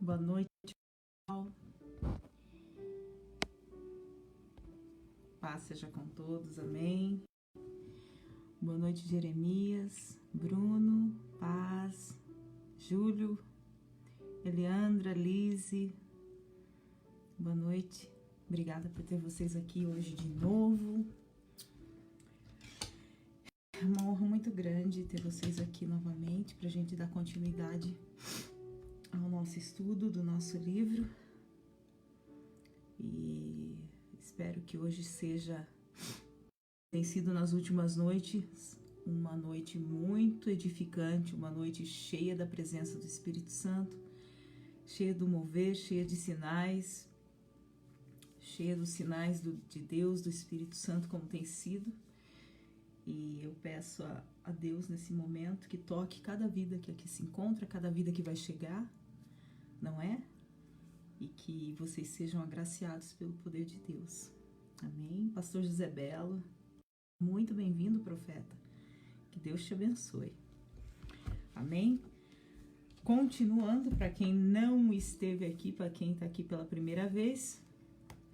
Boa noite, pessoal. Paz seja com todos, amém. Boa noite, Jeremias, Bruno, Paz, Júlio, Eliandra, Lise. Boa noite, obrigada por ter vocês aqui hoje de novo. É uma honra muito grande ter vocês aqui novamente para a gente dar continuidade ao nosso estudo do nosso livro. E espero que hoje tem sido nas últimas noites, uma noite muito edificante, uma noite cheia da presença do Espírito Santo, cheia do mover, cheia de sinais, cheia dos sinais de Deus, do Espírito Santo, como tem sido. E eu peço a Deus nesse momento que toque cada vida que aqui se encontra, cada vida que vai chegar, não é? E que vocês sejam agraciados pelo poder de Deus. Amém? Pastor José Belo, muito bem-vindo, profeta. Que Deus te abençoe. Amém? Continuando, para quem não esteve aqui, para quem está aqui pela primeira vez,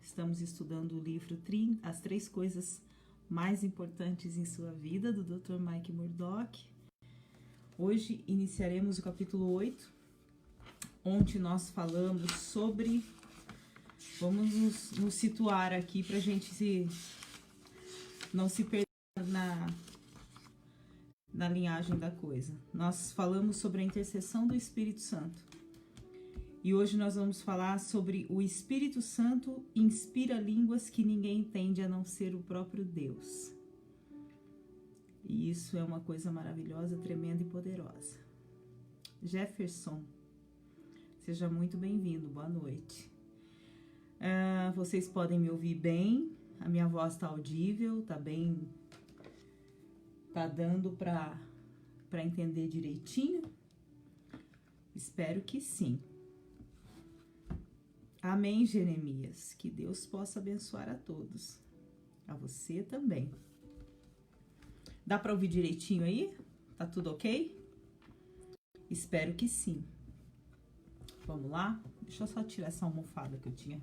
estamos estudando o livro As Três Coisas Mais Importantes em Sua Vida, do Dr. Mike Murdock. Hoje iniciaremos o capítulo 8, onde nós falamos sobre... Vamos nos situar aqui para a gente não se perder na linhagem da coisa. Nós falamos sobre a intercessão do Espírito Santo. E hoje nós vamos falar sobre o Espírito Santo inspira línguas que ninguém entende a não ser o próprio Deus. E isso é uma coisa maravilhosa, tremenda e poderosa. Jefferson, seja muito bem-vindo, boa noite. Vocês podem me ouvir bem, a minha voz está audível, tá bem, tá dando para entender direitinho? Espero que sim. Amém, Jeremias, que Deus possa abençoar a todos, a você também. Dá para ouvir direitinho aí? Tá tudo ok? Espero que sim. Vamos lá? Deixa eu só tirar essa almofada que eu tinha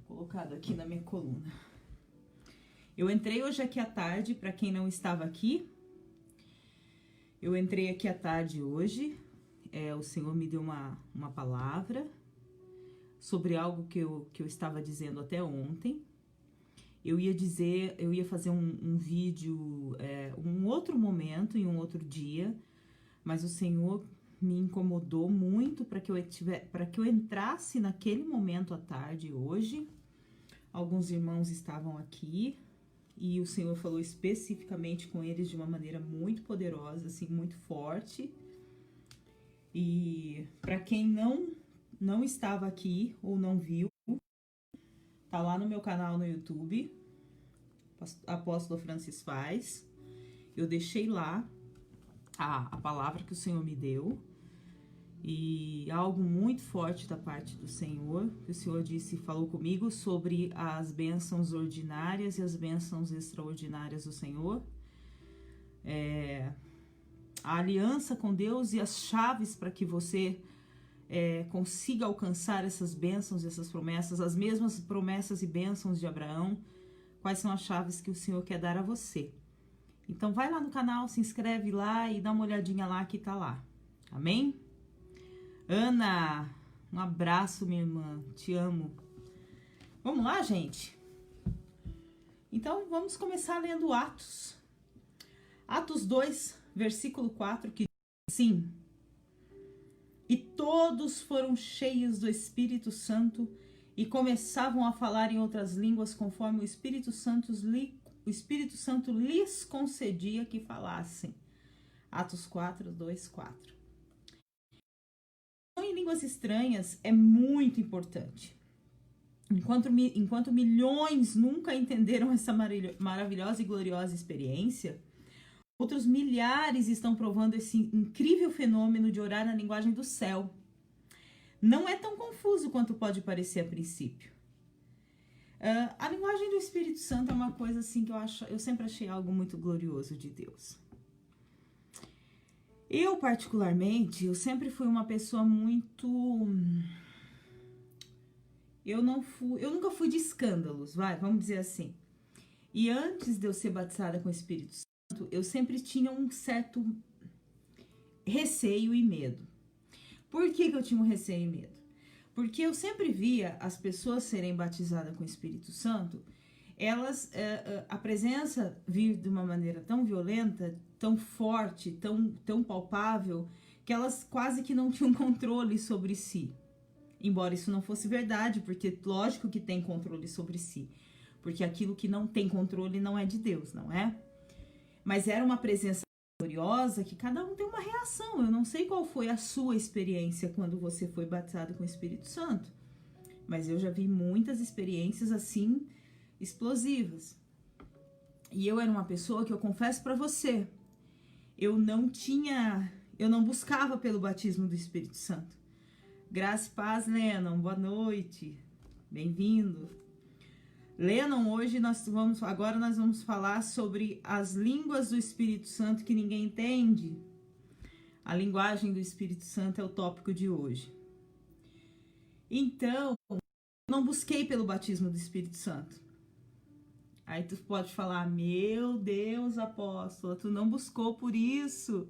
colocado aqui na minha coluna. Eu entrei hoje aqui à tarde, para quem não estava aqui, eu entrei aqui à tarde hoje, o Senhor me deu uma palavra sobre algo que eu estava dizendo até ontem. Eu ia fazer um vídeo, um outro momento, em um outro dia, mas o Senhor me incomodou muito para que eu entrasse naquele momento à tarde hoje. Alguns irmãos estavam aqui e o Senhor falou especificamente com eles de uma maneira muito poderosa, assim, muito forte. E para quem não estava aqui ou não viu, tá lá no meu canal no YouTube, Apóstolo Francis Faz. Eu deixei lá a palavra que o Senhor me deu, e algo muito forte da parte do Senhor, que o Senhor falou comigo sobre as bênçãos ordinárias e as bênçãos extraordinárias do Senhor, a aliança com Deus e as chaves para que você consiga alcançar essas bênçãos e essas promessas, as mesmas promessas e bênçãos de Abraão. Quais são as chaves que o Senhor quer dar a você? Então vai lá no canal, se inscreve lá e dá uma olhadinha lá que tá lá. Amém? Ana, um abraço, minha irmã, te amo. Vamos lá, gente? Então vamos começar lendo Atos. Atos 2, versículo 4, que diz assim: e todos foram cheios do Espírito Santo e começavam a falar em outras línguas conforme o Espírito Santo lhes concedia que falassem. Atos 4, 2, 4. Em línguas estranhas é muito importante. Enquanto milhões nunca entenderam essa maravilhosa e gloriosa experiência, outros milhares estão provando esse incrível fenômeno de orar na linguagem do céu. Não é tão confuso quanto pode parecer a princípio. A linguagem do Espírito Santo é uma coisa assim que eu sempre achei algo muito glorioso de Deus. Eu, particularmente, eu sempre fui uma pessoa muito... Eu nunca fui de escândalos, vamos dizer assim. E antes de eu ser batizada com o Espírito Santo, eu sempre tinha um certo receio e medo. Por que eu tinha um receio e medo? Porque eu sempre via as pessoas serem batizadas com o Espírito Santo, a presença vir de uma maneira tão violenta, tão forte, tão palpável, que elas quase que não tinham controle sobre si. Embora isso não fosse verdade, porque lógico que tem controle sobre si. Porque aquilo que não tem controle não é de Deus, não é? Mas era uma presença gloriosa que cada um tem uma reação. Eu não sei qual foi a sua experiência quando você foi batizado com o Espírito Santo, mas eu já vi muitas experiências assim explosivas. E eu era uma pessoa que eu confesso para você, eu não buscava pelo batismo do Espírito Santo. Graça e paz, Lennon, boa noite, bem-vindo. Lennon, agora nós vamos falar sobre as línguas do Espírito Santo que ninguém entende. A linguagem do Espírito Santo é o tópico de hoje. Então, eu não busquei pelo batismo do Espírito Santo. Aí tu pode falar, meu Deus, apóstola, tu não buscou por isso.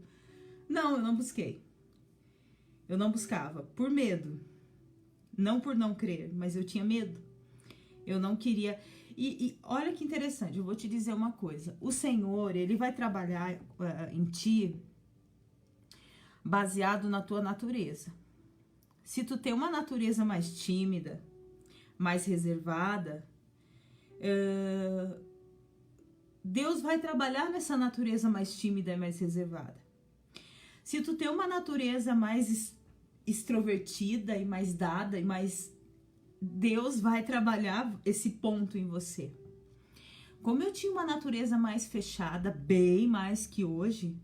Não, eu não busquei. Eu não buscava por medo. Não por não crer, mas eu tinha medo. Eu não queria... E olha que interessante, eu vou te dizer uma coisa. O Senhor, Ele vai trabalhar em ti baseado na tua natureza. Se tu tem uma natureza mais tímida, mais reservada, Deus vai trabalhar nessa natureza mais tímida e mais reservada. Se tu tem uma natureza mais extrovertida e mais dada e mais... Deus vai trabalhar esse ponto em você. Como eu tinha uma natureza mais fechada, bem mais que hoje,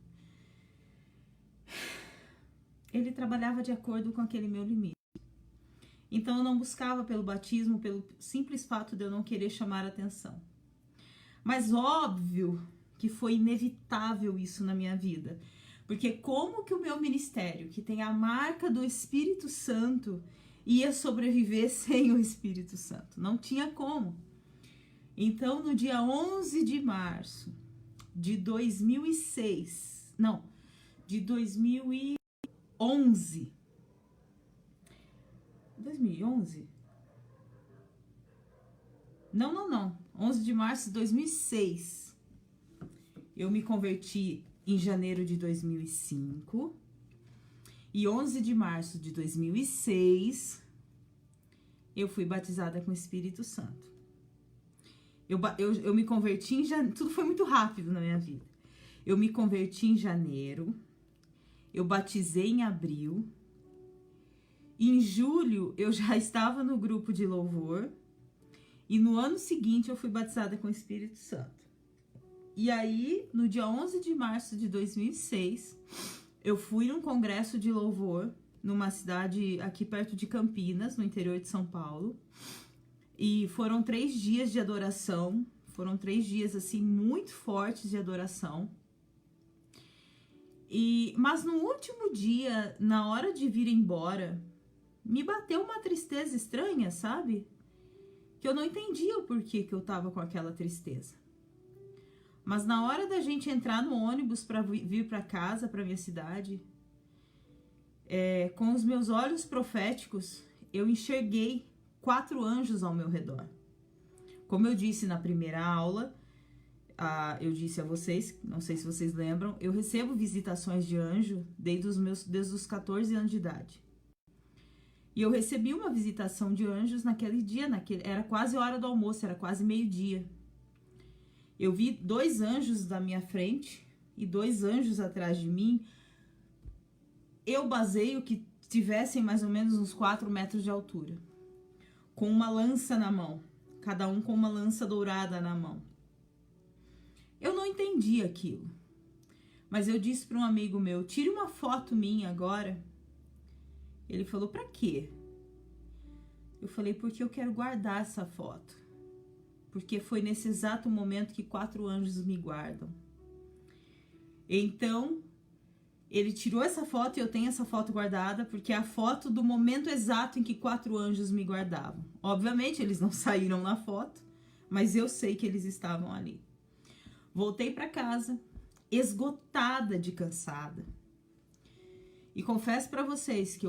Ele trabalhava de acordo com aquele meu limite. Então eu não buscava pelo batismo, pelo simples fato de eu não querer chamar atenção. Mas óbvio que foi inevitável isso na minha vida. Porque como que o meu ministério, que tem a marca do Espírito Santo, ia sobreviver sem o Espírito Santo? Não tinha como. Então, no dia 11 de março de 2006, não, de 2011, 2011? Não, 11 de março de 2006, eu me converti em janeiro de 2005, e 11 de março de 2006, eu fui batizada com o Espírito Santo. Eu me converti em janeiro, tudo foi muito rápido na minha vida. Eu me converti em janeiro, eu batizei em abril, em julho eu já estava no grupo de louvor, e no ano seguinte eu fui batizada com o Espírito Santo. E aí, no dia 11 de março de 2006, eu fui num congresso de louvor numa cidade aqui perto de Campinas, no interior de São Paulo. E foram 3 dias de adoração, foram 3 dias assim muito fortes de adoração. Mas no último dia, na hora de vir embora, me bateu uma tristeza estranha, sabe? Que eu não entendia o porquê que eu tava com aquela tristeza. Mas na hora da gente entrar no ônibus para vir para casa, para minha cidade, com os meus olhos proféticos, eu enxerguei 4 anjos ao meu redor. Como eu disse na primeira aula, eu disse a vocês, não sei se vocês lembram, eu recebo visitações de anjo desde os 14 anos de idade. E eu recebi uma visitação de anjos naquele dia, era quase hora do almoço, era quase meio-dia. Eu vi 2 anjos da minha frente e 2 anjos atrás de mim. Eu baseio que tivessem mais ou menos uns 4 metros de altura, com uma lança na mão, cada um com uma lança dourada na mão. Eu não entendi aquilo, mas eu disse para um amigo meu, tire uma foto minha agora. Ele falou, para quê? Eu falei, porque eu quero guardar essa foto. Porque foi nesse exato momento que 4 anjos me guardam. Então, Ele tirou essa foto e eu tenho essa foto guardada, porque é a foto do momento exato em que 4 anjos me guardavam. Obviamente, eles não saíram na foto, mas eu sei que eles estavam ali. Voltei para casa, esgotada de cansada. E confesso para vocês que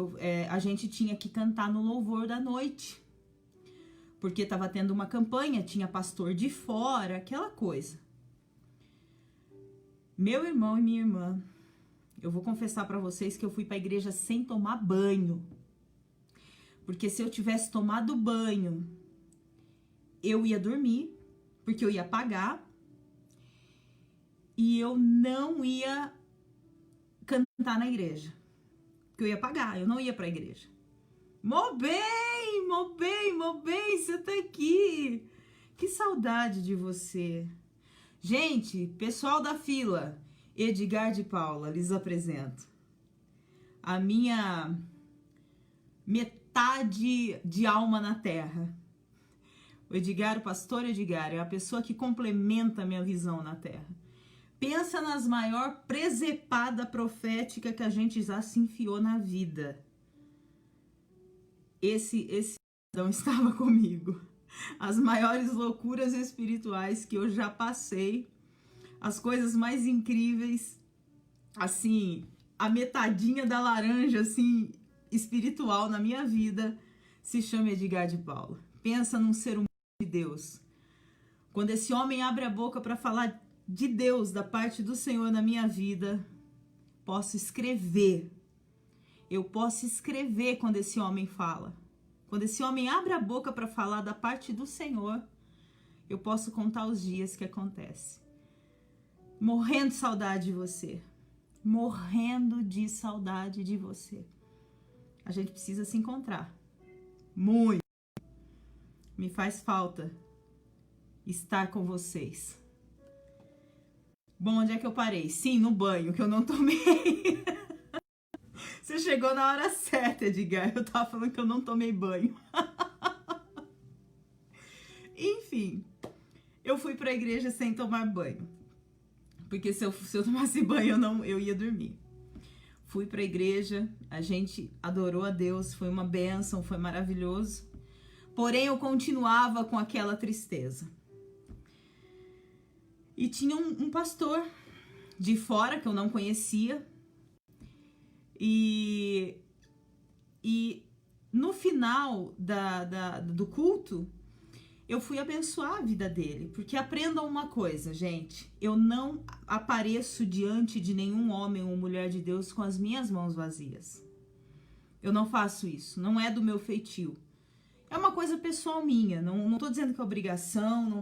a gente tinha que cantar no louvor da noite, porque estava tendo uma campanha, tinha pastor de fora, aquela coisa. Meu irmão e minha irmã, eu vou confessar para vocês que eu fui para a igreja sem tomar banho. Porque se eu tivesse tomado banho, eu ia dormir, porque eu ia apagar, e eu não ia cantar na igreja. Porque eu ia apagar, eu não ia para a igreja. Mó bem, você tá aqui. Que saudade de você. Gente, pessoal da fila, Edgar de Paula, lhes apresento. A minha metade de alma na terra. O Edgar, o pastor Edgar, é a pessoa que complementa a minha visão na terra. Pensa nas maior presepada profética que a gente já se enfiou na vida. Esse não estava comigo. As maiores loucuras espirituais que eu já passei, as coisas mais incríveis, assim, a metadinha da laranja, assim, espiritual na minha vida, se chama Edgar de Paula. Pensa num ser humano de Deus. Quando esse homem abre a boca para falar de Deus, da parte do Senhor na minha vida, posso escrever. Eu posso escrever quando esse homem fala. Quando esse homem abre a boca para falar da parte do Senhor, eu posso contar os dias que acontece. Morrendo de saudade de você. Morrendo de saudade de você. A gente precisa se encontrar. Muito. Me faz falta estar com vocês. Bom, onde é que eu parei? Sim, no banho, que eu não tomei. Você chegou na hora certa, Edgar. Eu tava falando que eu não tomei banho. Enfim, eu fui pra igreja sem tomar banho. Porque se eu tomasse banho, eu ia dormir. Fui pra igreja, a gente adorou a Deus, foi uma bênção, foi maravilhoso. Porém, eu continuava com aquela tristeza. E tinha um pastor de fora que eu não conhecia. E no final do culto, eu fui abençoar a vida dele. Porque aprendam uma coisa, gente. Eu não apareço diante de nenhum homem ou mulher de Deus com as minhas mãos vazias. Eu não faço isso. Não é do meu feitio. É uma coisa pessoal minha. Não tô dizendo que é obrigação.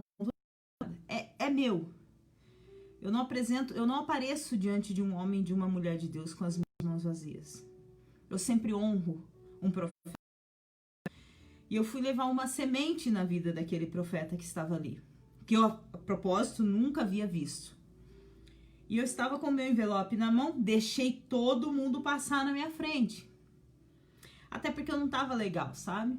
É meu. Eu não apareço diante de um homem e de uma mulher de Deus com as minhas mãos vazias. Eu sempre honro um profeta. E eu fui levar uma semente na vida daquele profeta que estava ali, que eu, a propósito, nunca havia visto. E eu estava com o meu envelope na mão, deixei todo mundo passar na minha frente. Até porque eu não estava legal, sabe?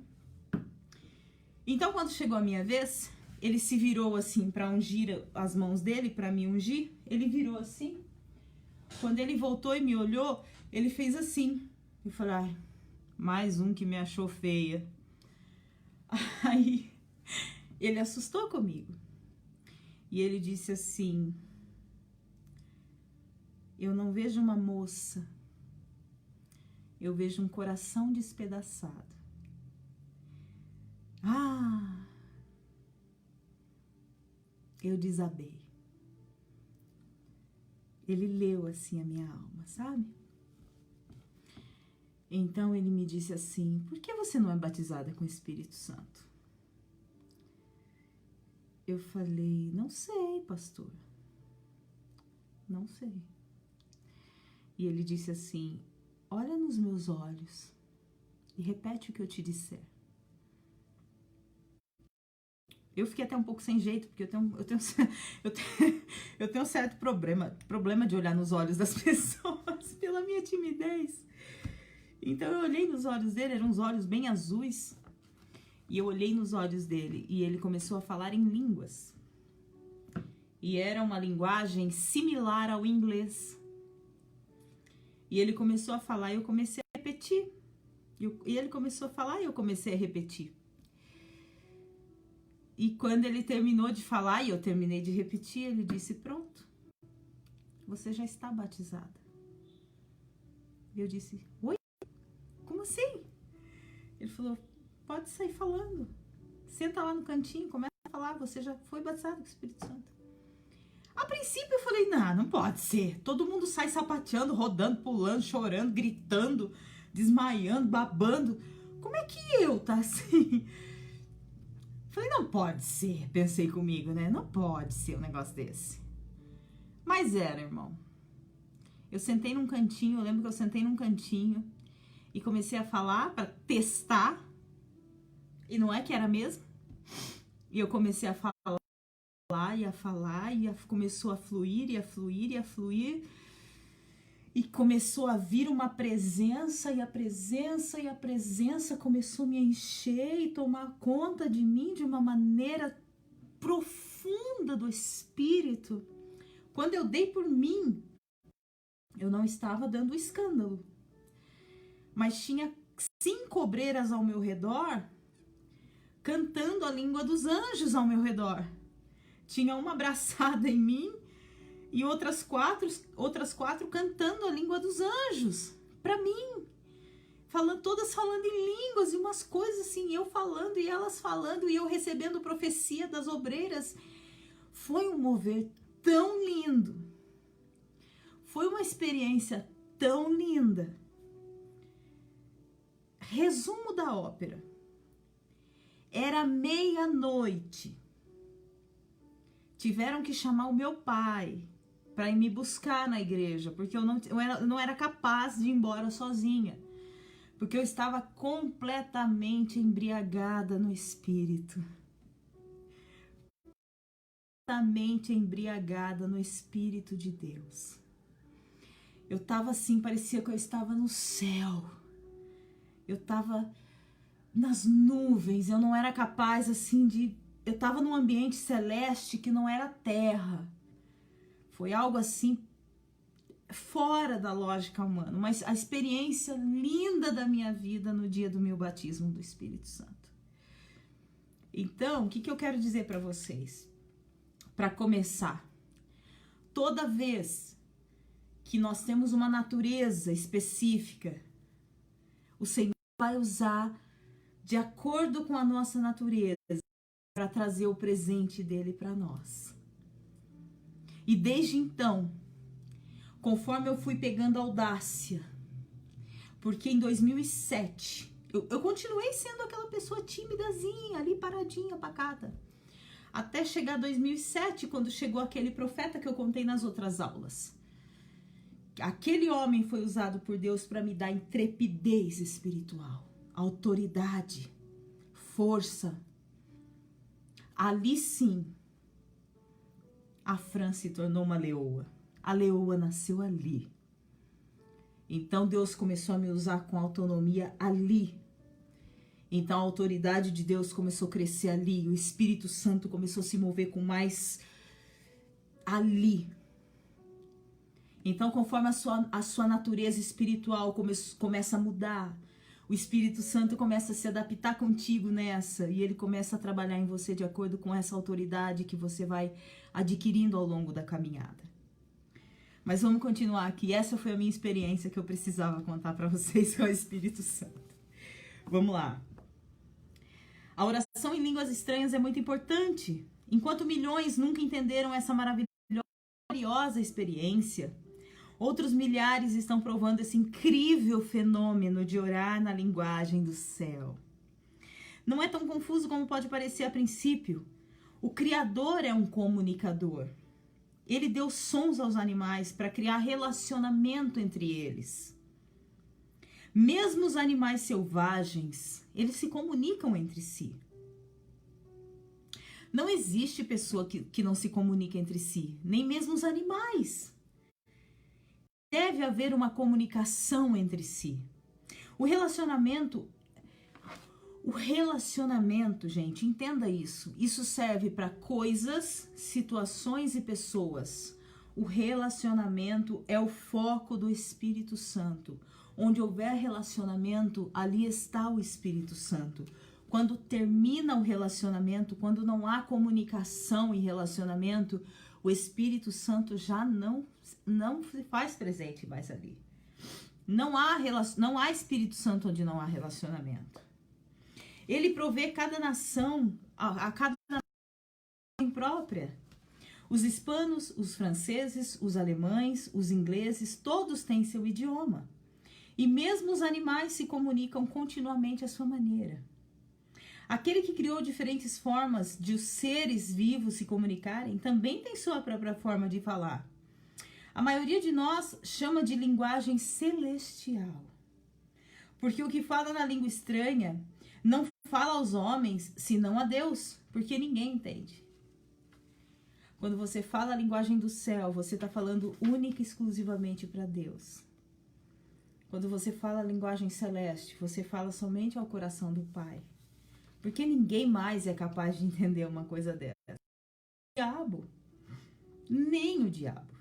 Então, quando chegou a minha vez, ele se virou assim para ungir as mãos dele, para me ungir. Ele virou assim. Quando ele voltou e me olhou, ele fez assim. Eu falei, ai, mais um que me achou feia. Aí ele assustou comigo. E ele disse assim, eu não vejo uma moça, eu vejo um coração despedaçado. Ah, eu desabei. Ele leu assim a minha alma, sabe? Então ele me disse assim, por que você não é batizada com o Espírito Santo? Eu falei, não sei, pastor. Não sei. E ele disse assim, olha nos meus olhos e repete o que eu te disser. Eu fiquei até um pouco sem jeito, porque eu tenho um certo problema de olhar nos olhos das pessoas pela minha timidez. Então eu olhei nos olhos dele, eram uns olhos bem azuis, e eu olhei nos olhos dele e ele começou a falar em línguas. E era uma linguagem similar ao inglês. E ele começou a falar e eu comecei a repetir. E ele começou a falar e eu comecei a repetir. E quando ele terminou de falar e eu terminei de repetir, ele disse, pronto, você já está batizada. E eu disse, oi? Como assim? Ele falou, pode sair falando. Senta lá no cantinho, começa a falar, você já foi batizado com o Espírito Santo. A princípio eu falei, não pode ser. Todo mundo sai sapateando, rodando, pulando, chorando, gritando, desmaiando, babando. Como é que eu tá assim? Falei, não pode ser, pensei comigo, né? Não pode ser um negócio desse. Mas era, irmão. Eu sentei num cantinho, eu lembro que eu sentei num cantinho e comecei a falar para testar. E não é que era mesmo? E eu comecei a falar e começou a fluir, e a fluir, e a fluir. E começou a vir uma presença, e a presença começou a me encher e tomar conta de mim de uma maneira profunda do Espírito. Quando eu dei por mim, eu não estava dando escândalo, mas tinha 5 obreiras ao meu redor, cantando a língua dos anjos ao meu redor. Tinha uma abraçada em mim, e outras quatro cantando a língua dos anjos para mim, todas falando em línguas e umas coisas assim, eu falando e elas falando e eu recebendo profecia das obreiras. Foi um mover tão lindo, foi uma experiência tão linda. Resumo da ópera: era meia-noite, tiveram que chamar o meu pai para ir me buscar na igreja, porque eu não era capaz de ir embora sozinha, porque eu estava completamente embriagada no Espírito. Completamente embriagada no Espírito de Deus. Eu estava assim, parecia que eu estava no céu. Eu estava nas nuvens, eu não era capaz assim de... Eu estava num ambiente celeste que não era terra. Foi algo assim, fora da lógica humana, mas a experiência linda da minha vida no dia do meu batismo do Espírito Santo. Então, o que eu quero dizer para vocês? Para começar, toda vez que nós temos uma natureza específica, o Senhor vai usar de acordo com a nossa natureza para trazer o presente dele para nós. E desde então, conforme eu fui pegando audácia, porque em 2007, eu continuei sendo aquela pessoa timidazinha, ali paradinha, pacata, até chegar 2007, quando chegou aquele profeta que eu contei nas outras aulas. Aquele homem foi usado por Deus para me dar intrepidez espiritual, autoridade, força. Ali sim, a Fran se tornou uma leoa. A leoa nasceu ali. Então Deus começou a me usar com autonomia ali. Então a autoridade de Deus começou a crescer ali. O Espírito Santo começou a se mover com mais ali. Então, conforme a sua natureza espiritual começa a mudar, o Espírito Santo começa a se adaptar contigo nessa, e ele começa a trabalhar em você de acordo com essa autoridade que você vai adquirindo ao longo da caminhada. Mas vamos continuar aqui. Essa foi a minha experiência que eu precisava contar para vocês com o Espírito Santo. Vamos lá. A oração em línguas estranhas é muito importante. Enquanto milhões nunca entenderam essa maravilhosa experiência, outros milhares estão provando esse incrível fenômeno de orar na linguagem do céu. Não é tão confuso como pode parecer a princípio. O Criador é um comunicador. Ele deu sons aos animais para criar relacionamento entre eles. Mesmo os animais selvagens, eles se comunicam entre si. Não existe pessoa que não se comunica entre si, nem mesmo os animais. Deve haver uma comunicação entre si. O relacionamento, gente, entenda isso. Isso serve para coisas, situações e pessoas. O relacionamento é o foco do Espírito Santo. Onde houver relacionamento, ali está o Espírito Santo. Quando termina o relacionamento, quando não há comunicação e relacionamento, o Espírito Santo já não se faz presente mais ali. Não há Espírito Santo onde não há relacionamento. Ele provê cada nação, a cada nação própria. Os hispanos, os franceses, os alemães, os ingleses, todos têm seu idioma. E mesmo os animais se comunicam continuamente à sua maneira. Aquele que criou diferentes formas de os seres vivos se comunicarem também tem sua própria forma de falar. A maioria de nós chama de linguagem celestial. Porque o que fala na língua estranha não fala aos homens, senão a Deus, porque ninguém entende. Quando você fala a linguagem do céu, você está falando única e exclusivamente para Deus. Quando você fala a linguagem celeste, você fala somente ao coração do Pai. Porque ninguém mais é capaz de entender uma coisa dessa. O diabo. Nem o diabo.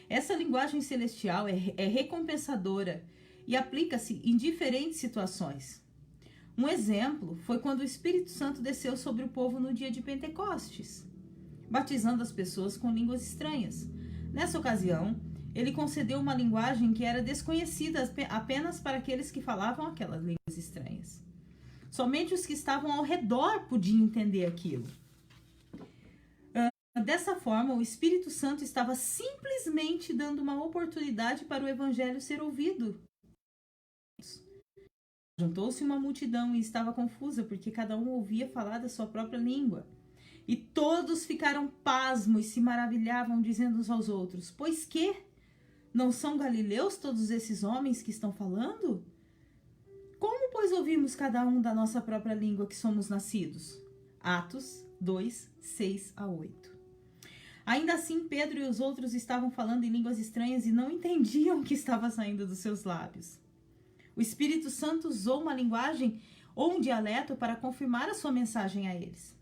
Essa linguagem celestial é recompensadora e aplica-se em diferentes situações. Um exemplo foi quando o Espírito Santo desceu sobre o povo no dia de Pentecostes, batizando as pessoas com línguas estranhas. Nessa ocasião, ele concedeu uma linguagem que era desconhecida apenas para aqueles que falavam aquelas línguas estranhas. Somente os que estavam ao redor podiam entender aquilo. Dessa forma, o Espírito Santo estava simplesmente dando uma oportunidade para o evangelho ser ouvido. Juntou-se uma multidão e estava confusa, porque cada um ouvia falar da sua própria língua. E todos ficaram pasmos e se maravilhavam, dizendo uns aos outros: pois que? Não são galileus todos esses homens que estão falando? Como, pois, ouvimos cada um da nossa própria língua que somos nascidos? Atos 2, 6 a 8. Ainda assim, Pedro e os outros estavam falando em línguas estranhas e não entendiam o que estava saindo dos seus lábios. O Espírito Santo usou uma linguagem ou um dialeto para confirmar a sua mensagem a eles.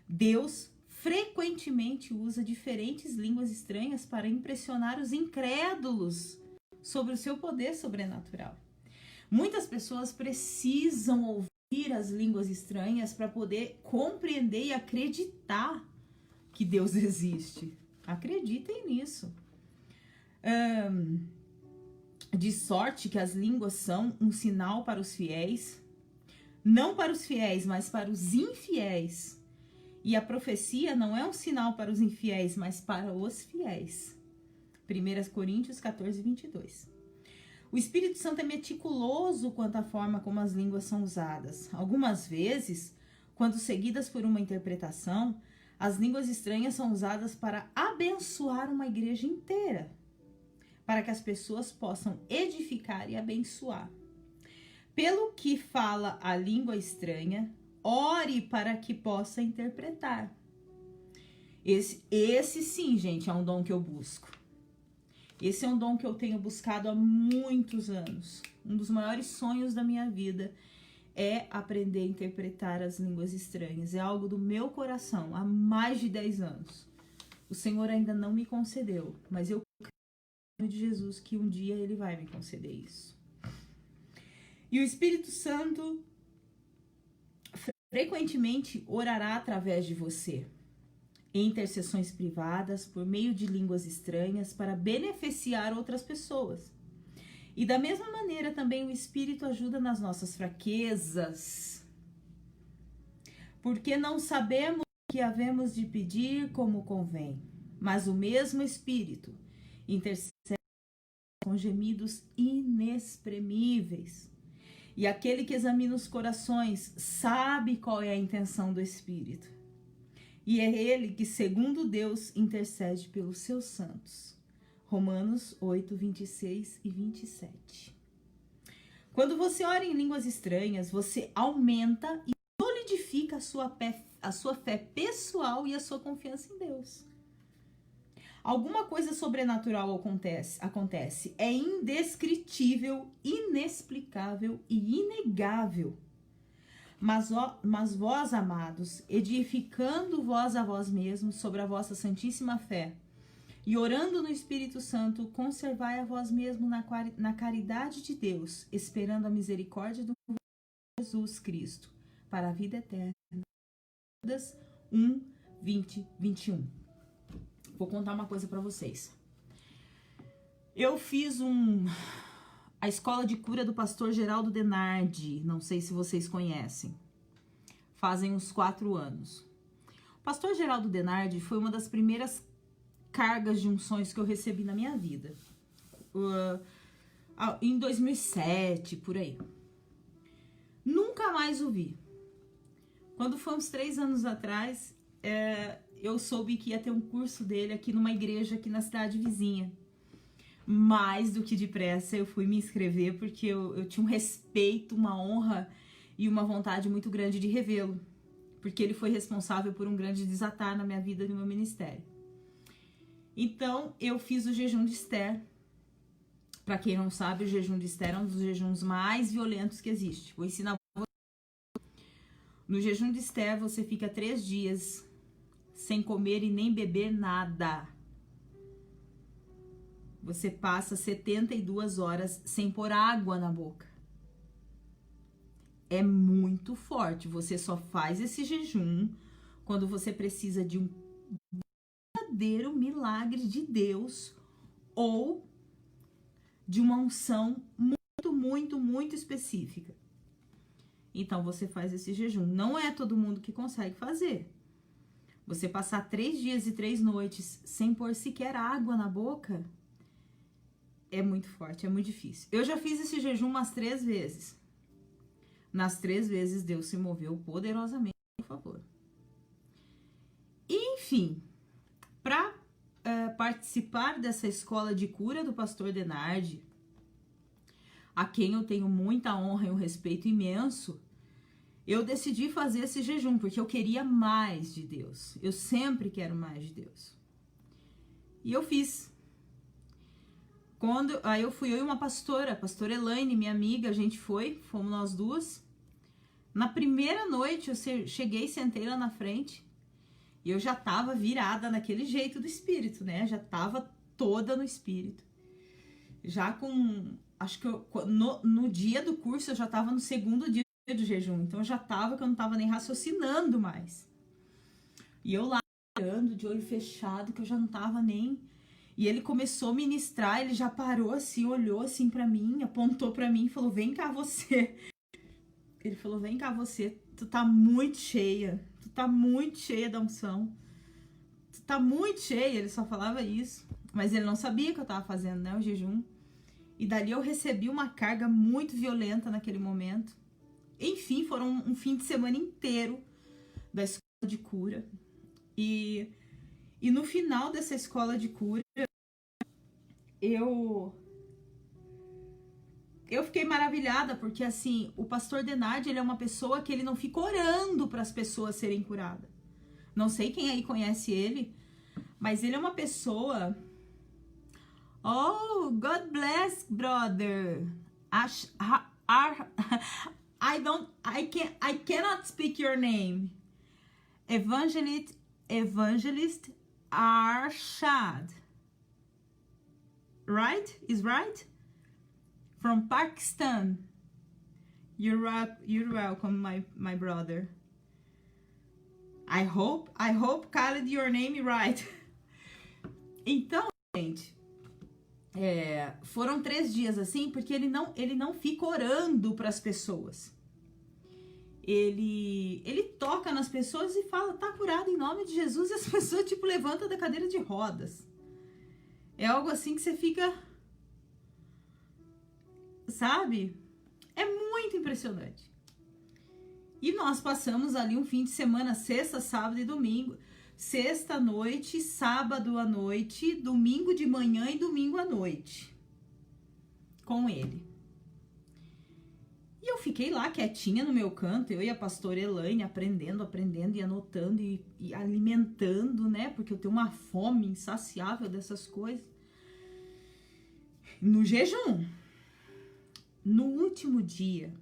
Deus frequentemente usa diferentes línguas estranhas para impressionar os incrédulos sobre o seu poder sobrenatural. Muitas pessoas precisam ouvir as línguas estranhas para poder compreender e acreditar que Deus existe. Acreditem nisso. De sorte que as línguas são um sinal para os fiéis, não para os fiéis, mas para os infiéis. E a profecia não é um sinal para os infiéis, mas para os fiéis. 1 Coríntios 14, 22. O Espírito Santo é meticuloso quanto à forma como as línguas são usadas. Algumas vezes, quando seguidas por uma interpretação, as línguas estranhas são usadas para abençoar uma igreja inteira, para que as pessoas possam edificar e abençoar. Pelo que fala a língua estranha, ore para que possa interpretar. Esse sim, gente, é um dom que eu busco. Esse é um dom que eu tenho buscado há muitos anos. Um dos maiores sonhos da minha vida é aprender a interpretar as línguas estranhas. É algo do meu coração há mais de 10 anos. O Senhor ainda não me concedeu, mas eu creio de Jesus que um dia Ele vai me conceder isso. E o Espírito Santo frequentemente orará através de você, em intercessões privadas, por meio de línguas estranhas, para beneficiar outras pessoas. E da mesma maneira também o Espírito ajuda nas nossas fraquezas, porque não sabemos o que havemos de pedir como convém, mas o mesmo Espírito intercede com gemidos inexprimíveis. E aquele que examina os corações sabe qual é a intenção do Espírito. E é ele que, segundo Deus, intercede pelos seus santos. Romanos 8, 26 e 27. Quando você ora em línguas estranhas, você aumenta e solidifica a sua fé pessoal e a sua confiança em Deus. Alguma coisa sobrenatural acontece. É indescritível, inexplicável e inegável. Mas vós, amados, edificando vós a vós mesmos sobre a vossa santíssima fé, e orando no Espírito Santo, conservai a vós mesmos na caridade de Deus, esperando a misericórdia do Jesus Cristo, para a vida eterna. 1, 20, 21. Vou contar uma coisa para vocês. Eu fiz a escola de cura do pastor Geraldo Denardi, não sei se vocês conhecem, fazem uns 4 anos. O pastor Geraldo Denardi foi uma das primeiras cargas de unções que eu recebi na minha vida, em 2007, por aí. Nunca mais o vi. Quando foi uns 3 anos atrás, eu soube que ia ter um curso dele aqui numa igreja aqui na cidade vizinha. Mais do que depressa eu fui me inscrever, porque eu tinha um respeito, uma honra e uma vontade muito grande de revê-lo, porque ele foi responsável por um grande desatar na minha vida e no meu ministério. Então eu fiz o jejum de Esther. Para quem não sabe, o jejum de Esther é um dos jejuns mais violentos que existe. Vou ensinar você. No jejum de Esther você fica 3 dias sem comer e nem beber nada. Você passa 72 horas sem pôr água na boca. É muito forte. Você só faz esse jejum quando você precisa de um verdadeiro milagre de Deus ou de uma unção muito, muito, muito específica. Então você faz esse jejum. Não é todo mundo que consegue fazer. Você passar 3 dias e 3 noites sem pôr sequer água na boca é muito forte, é muito difícil. Eu já fiz esse jejum umas 3 vezes. Nas 3 vezes Deus se moveu poderosamente, por favor. Enfim, para participar dessa escola de cura do pastor Denardi, a quem eu tenho muita honra e um respeito imenso, eu decidi fazer esse jejum, porque eu queria mais de Deus. Eu sempre quero mais de Deus. E eu fiz. Aí eu fui eu e uma pastora, a pastora Elaine, minha amiga, a gente fomos nós duas. Na primeira noite eu cheguei, sentei lá na frente e eu já tava virada naquele jeito do espírito, né? Já tava toda no espírito. Já acho que no dia do curso eu já tava no 2º dia do jejum, então eu já tava que eu não tava nem raciocinando mais. E eu lá, olhando de olho fechado, que eu já não tava nem... E ele começou a ministrar, ele já parou assim, olhou assim pra mim, apontou pra mim e falou, vem cá você. Ele falou, vem cá você, tu tá muito cheia da unção. Tu tá muito cheia, ele só falava isso. Mas ele não sabia que eu tava fazendo, né, o jejum. E dali eu recebi uma carga muito violenta naquele momento. Enfim, foram um fim de semana inteiro da escola de cura. E no final dessa escola de cura, eu fiquei maravilhada, porque assim, o pastor Denardi, ele é uma pessoa que ele não fica orando para as pessoas serem curadas. Não sei quem aí conhece ele, mas ele é uma pessoa... Oh, God bless, brother. I cannot speak your name. Evangelist Arshad. Right? Is right? From Pakistan. You're welcome, my brother. I hope called your name right. Então, gente, foram 3 dias assim, porque ele não fica orando para as pessoas. Ele toca nas pessoas e fala, tá curado em nome de Jesus, e as pessoas, tipo, levantam da cadeira de rodas. É algo assim que você fica... Sabe? É muito impressionante. E nós passamos ali um fim de semana, sexta, sábado e domingo. Sexta à noite, sábado à noite, domingo de manhã e domingo à noite. Com ele. E eu fiquei lá quietinha no meu canto, eu e a pastora Elaine, aprendendo e anotando e alimentando, né? Porque eu tenho uma fome insaciável dessas coisas. No jejum. No último dia,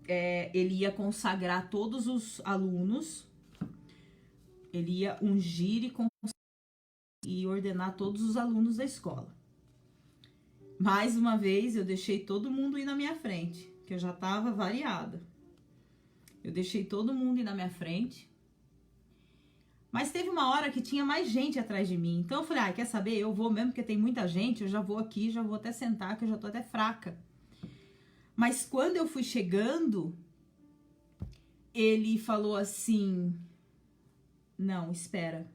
ele ia consagrar todos os alunos, ele ia ungir e ordenar todos os alunos da escola. Mais uma vez, eu deixei todo mundo ir na minha frente, que eu já estava variada. Eu deixei todo mundo ir na minha frente. Mas teve uma hora que tinha mais gente atrás de mim. Então eu falei, quer saber? Eu vou mesmo, porque tem muita gente, eu já vou aqui, já vou até sentar, que eu já tô até fraca. Mas quando eu fui chegando, ele falou assim, não, espera.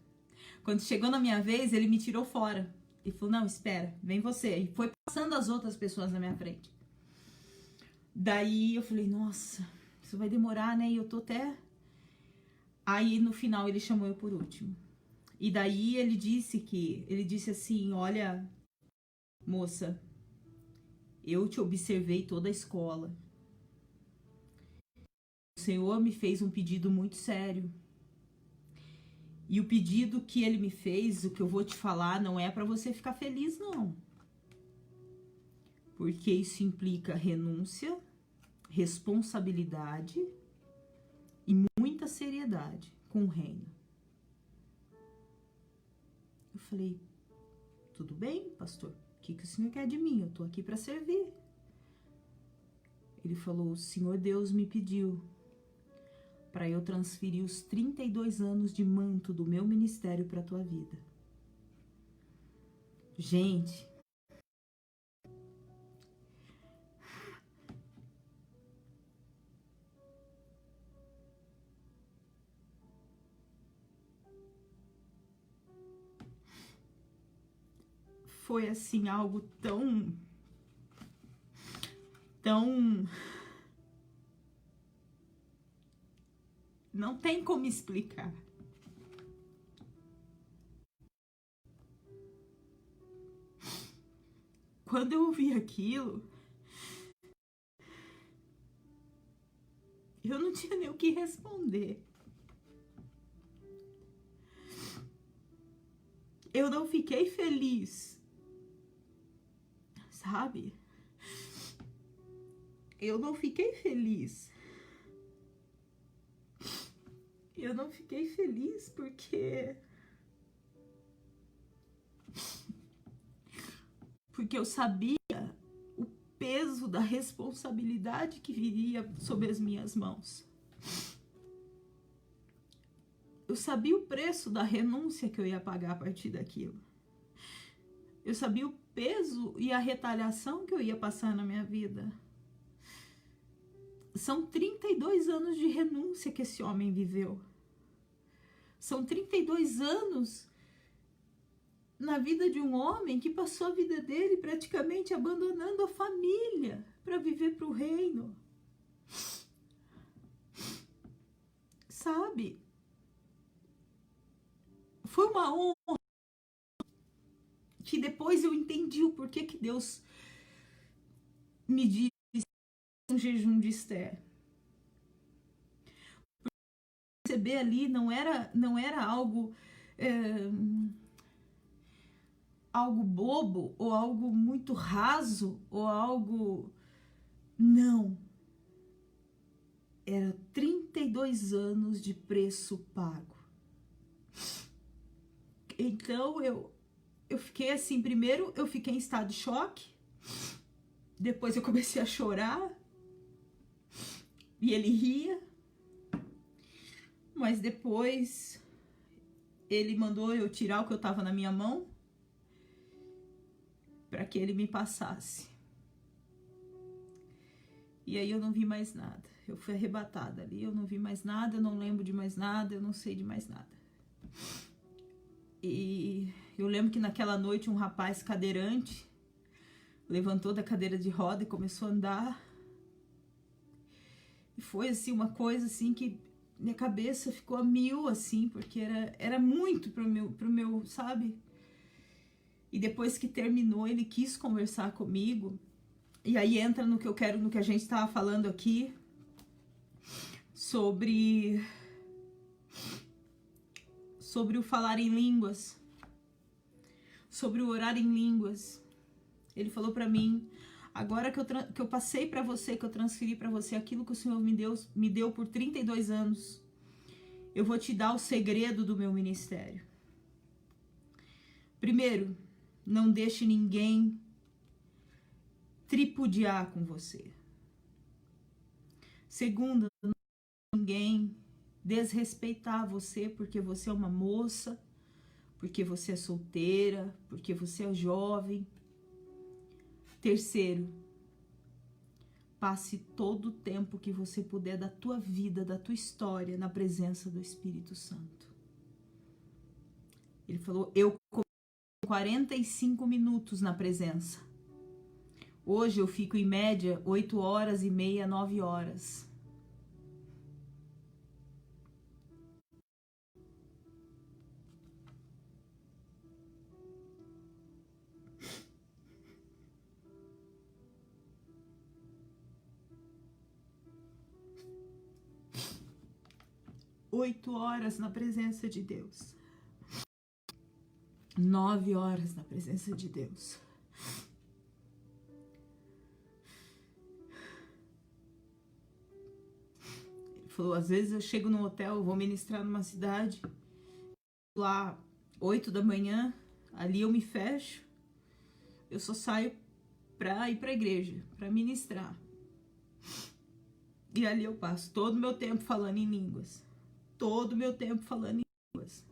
Quando chegou na minha vez, ele me tirou fora. Ele falou, não, espera, vem você. E foi passando as outras pessoas na minha frente. Daí eu falei, nossa, isso vai demorar, né? E eu tô até... Aí no final ele chamou eu por último. E daí ele disse assim, olha, moça, eu te observei toda a escola. O Senhor me fez um pedido muito sério. E o pedido que ele me fez, o que eu vou te falar, não é para você ficar feliz, não. Porque isso implica renúncia, responsabilidade e muita seriedade com o reino. Eu falei, tudo bem, pastor? O que o senhor quer de mim? Eu tô aqui para servir. Ele falou, o Senhor Deus me pediu para eu transferir os 32 anos de manto do meu ministério para a tua vida. Gente, foi assim algo tão não tem como explicar. Quando eu ouvi aquilo, eu não tinha nem o que responder. Eu não fiquei feliz, sabe? Eu não fiquei feliz. Eu não fiquei feliz porque eu sabia o peso da responsabilidade que viria sobre as minhas mãos. Eu sabia o preço da renúncia que eu ia pagar a partir daquilo. Eu sabia o peso e a retaliação que eu ia passar na minha vida. São 32 anos de renúncia que esse homem viveu. São 32 anos na vida de um homem que passou a vida dele praticamente abandonando a família para viver para o reino. Sabe? Foi uma honra que depois eu entendi o porquê que Deus me disse um jejum de Esther. Receber ali não era algo algo bobo ou algo muito raso ou algo... Não. Era 32 anos de preço pago. Então eu fiquei assim, primeiro eu fiquei em estado de choque, depois eu comecei a chorar e ele ria, mas depois ele mandou eu tirar o que eu tava na minha mão para que ele me passasse. E aí eu não vi mais nada. Eu fui arrebatada ali, eu não vi mais nada, eu não lembro de mais nada, eu não sei de mais nada. E eu lembro que naquela noite um rapaz cadeirante levantou da cadeira de roda e começou a andar. E foi assim uma coisa assim que minha cabeça ficou a mil assim, porque era muito pro meu, sabe? E depois que terminou, ele quis conversar comigo. E aí entra no que eu quero, no que a gente estava falando aqui, sobre o falar em línguas, sobre o orar em línguas. Ele falou para mim, Agora que eu passei para você, que eu transferi para você aquilo que o Senhor me deu por 32 anos, eu vou te dar o segredo do meu ministério. Primeiro, não deixe ninguém tripudiar com você. Segundo, não deixe ninguém desrespeitar você porque você é uma moça, porque você é solteira, porque você é jovem. Terceiro, passe todo o tempo que você puder da tua vida, da tua história, na presença do Espírito Santo. Ele falou, eu 45 minutos na presença. Hoje eu fico em média 8 horas e meia, 9 horas. Oito horas na presença de Deus. 9 horas na presença de Deus. Ele falou, às vezes eu chego num hotel, vou ministrar numa cidade, lá 8 da manhã, ali eu me fecho, eu só saio pra ir pra igreja, pra ministrar. E ali eu passo todo o meu tempo falando em línguas. Todo o meu tempo falando em línguas.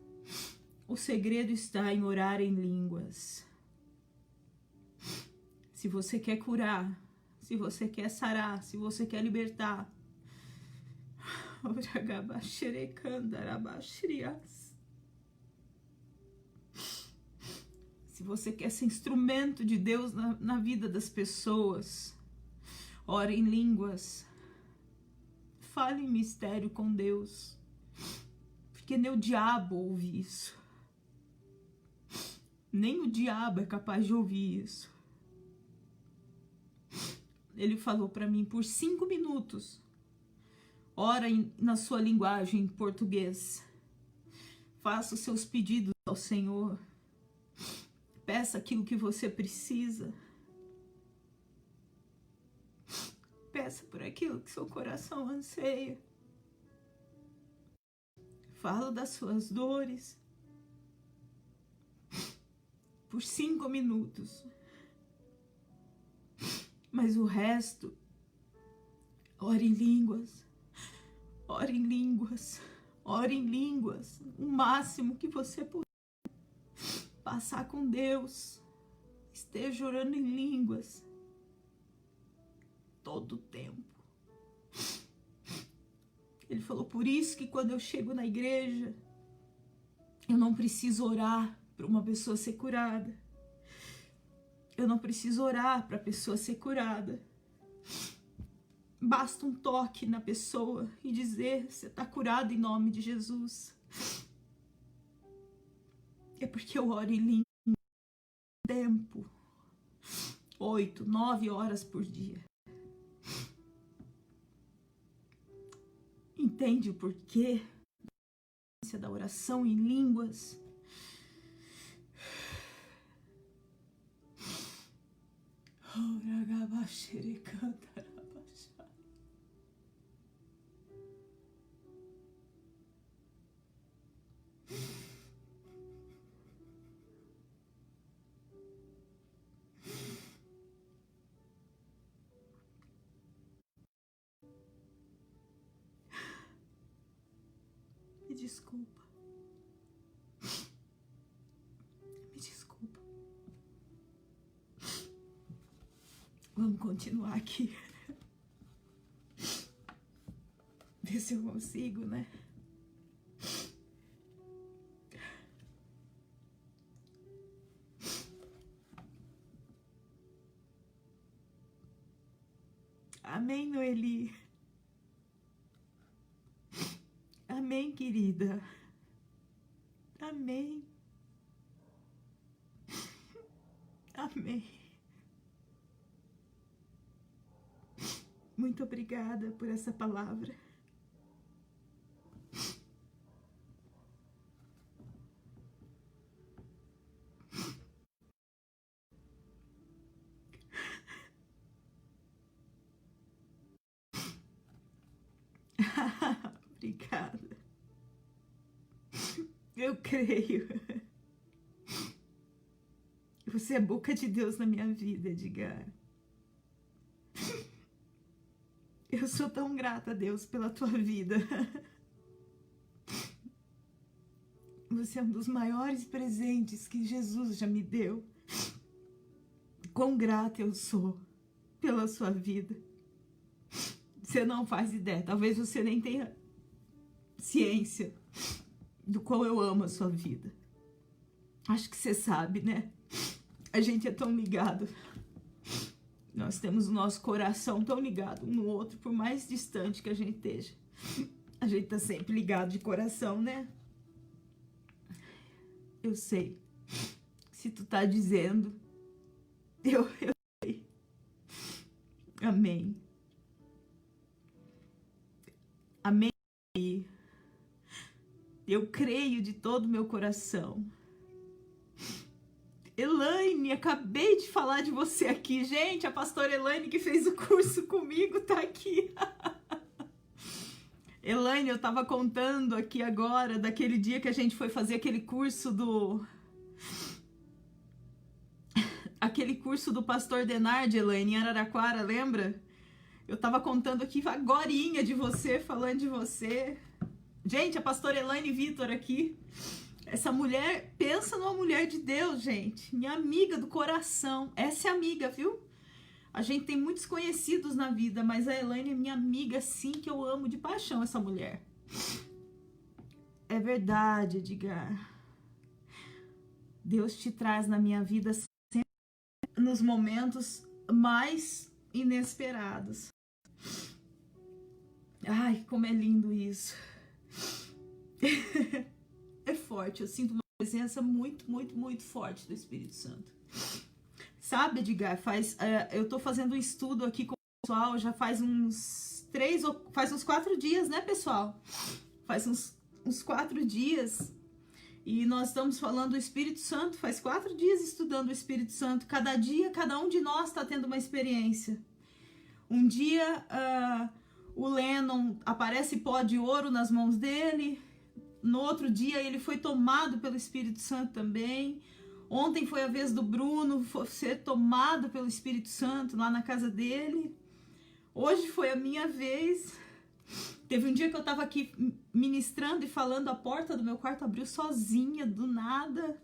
O segredo está em orar em línguas. Se você quer curar, se você quer sarar, se você quer libertar. Se você quer ser instrumento de Deus na vida das pessoas, ore em línguas. Fale em mistério com Deus. Porque nem o diabo ouve isso. Nem o diabo é capaz de ouvir isso. Ele falou para mim por 5 minutos. Ora na sua linguagem em português. Faça os seus pedidos ao Senhor. Peça aquilo que você precisa. Peça por aquilo que seu coração anseia. Fala das suas dores. Por 5 minutos. Mas o resto, ore em línguas. Ore em línguas. Ore em línguas. O máximo que você puder. Passar com Deus. Esteja orando em línguas. Todo o tempo. Ele falou, por isso que quando eu chego na igreja, eu não preciso orar para uma pessoa ser curada. Eu não preciso orar para a pessoa ser curada. Basta um toque na pessoa e dizer, você está curado em nome de Jesus. É porque eu oro em língua tempo. 8, 9 horas por dia. Entende o porquê da oração em línguas? Me desculpa. Me desculpa. Vamos continuar aqui. Ver se eu consigo, né? Amém, Noeli. Amém, querida. Amém. Amém. Muito obrigada por essa palavra. Obrigada. Eu creio. Você é boca de Deus na minha vida, Edgar. Eu sou tão grata a Deus pela tua vida. Você é um dos maiores presentes que Jesus já me deu. Quão grata eu sou pela sua vida. Você não faz ideia. Talvez você nem tenha ciência do quão eu amo a sua vida. Acho que você sabe, né? A gente é tão ligado. Nós temos o nosso coração tão ligado um no outro, por mais distante que a gente esteja. A gente tá sempre ligado de coração, né? Eu sei. Se tu tá dizendo, eu sei. Amém. Amém. Eu creio de todo o meu coração. Elaine, acabei de falar de você aqui. Gente, a pastora Elaine que fez o curso comigo tá aqui. Elaine, eu tava contando aqui agora daquele dia que a gente foi fazer aquele curso do pastor Denard, Elaine, em Araraquara, lembra? Eu tava contando aqui agorinha de você, falando de você. Gente, a pastora Elaine Vitor aqui. Essa mulher, pensa numa mulher de Deus, gente. Minha amiga do coração. Essa é amiga, viu? A gente tem muitos conhecidos na vida, mas a Elaine é minha amiga, sim, que eu amo de paixão essa mulher. É verdade, Edgar. Deus te traz na minha vida sempre nos momentos mais inesperados. Ai, como é lindo isso. É forte, eu sinto uma presença muito, muito, muito forte do Espírito Santo. Sabe, Edgar, eu tô fazendo um estudo aqui com o pessoal, já faz uns 4 dias, né, pessoal? Faz uns 4 dias, e nós estamos falando do Espírito Santo, faz 4 dias estudando o Espírito Santo. Cada dia, cada um de nós está tendo uma experiência. Um dia, o Lennon aparece pó de ouro nas mãos dele. No outro dia ele foi tomado pelo Espírito Santo também. Ontem foi a vez do Bruno ser tomado pelo Espírito Santo lá na casa dele. Hoje foi a minha vez. Teve um dia que eu estava aqui ministrando e falando, a porta do meu quarto abriu sozinha, do nada.